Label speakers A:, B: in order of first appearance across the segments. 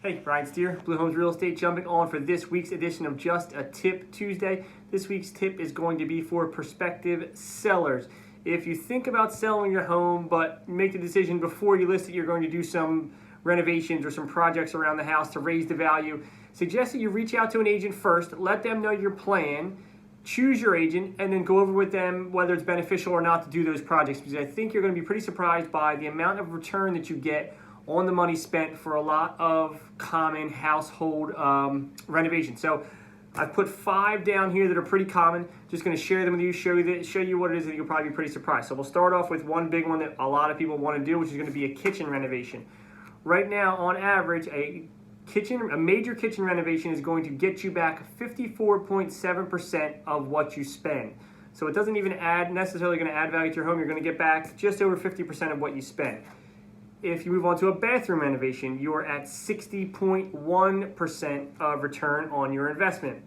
A: Hey, Brian Steer, Blue Homes Real Estate, jumping on for this week's edition of Just a Tip Tuesday. This week's tip is going to be for prospective sellers. If you think about selling your home, but make the decision before you list it, you're going to do some renovations or some projects around the house to raise the value, suggest that you reach out to an agent first, let them know your plan, choose your agent, and then go over with them whether it's beneficial or not to do those projects, because I think you're going to be pretty surprised by the amount of return that you get on the money spent for a lot of common household renovations. So I've put 5 down here that are pretty common. Just going to share them with you, show you what it is, that you'll probably be pretty surprised. So we'll start off with one big one that a lot of people want to do, which is going to be a kitchen renovation. Right now, on average, a major kitchen renovation is going to get you back 54.7% of what you spend. So it doesn't even necessarily going to add value to your home. You're going to get back just over 50% of what you spend. If you move on to a bathroom renovation, you're at 60.1% of return on your investment.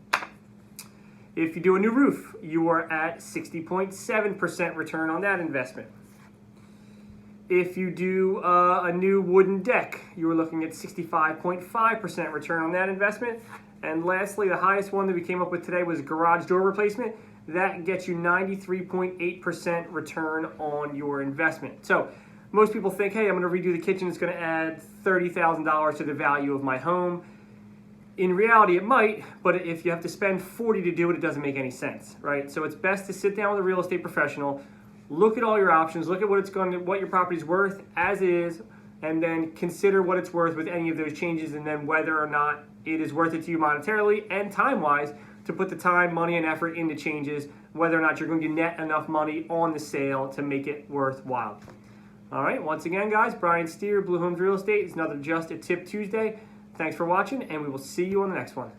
A: If you do a new roof, you are at 60.7% return on that investment. If you do a new wooden deck, you are looking at 65.5% return on that investment. And lastly, the highest one that we came up with today was garage door replacement. That gets you 93.8% return on your investment. So most people think, hey, I'm going to redo the kitchen. It's going to add $30,000 to the value of my home. In reality, it might, but if you have to spend $40,000 to do it, it doesn't make any sense, right? So it's best to sit down with a real estate professional, look at all your options, look at what your property's worth as is, and then consider what it's worth with any of those changes, and then whether or not it is worth it to you monetarily and time-wise to put the time, money, and effort into changes, whether or not you're going to net enough money on the sale to make it worthwhile. All right, once again, guys, Brian Steer, Blue Homes Real Estate. It's another Just a Tip Tuesday. Thanks for watching, and we will see you on the next one.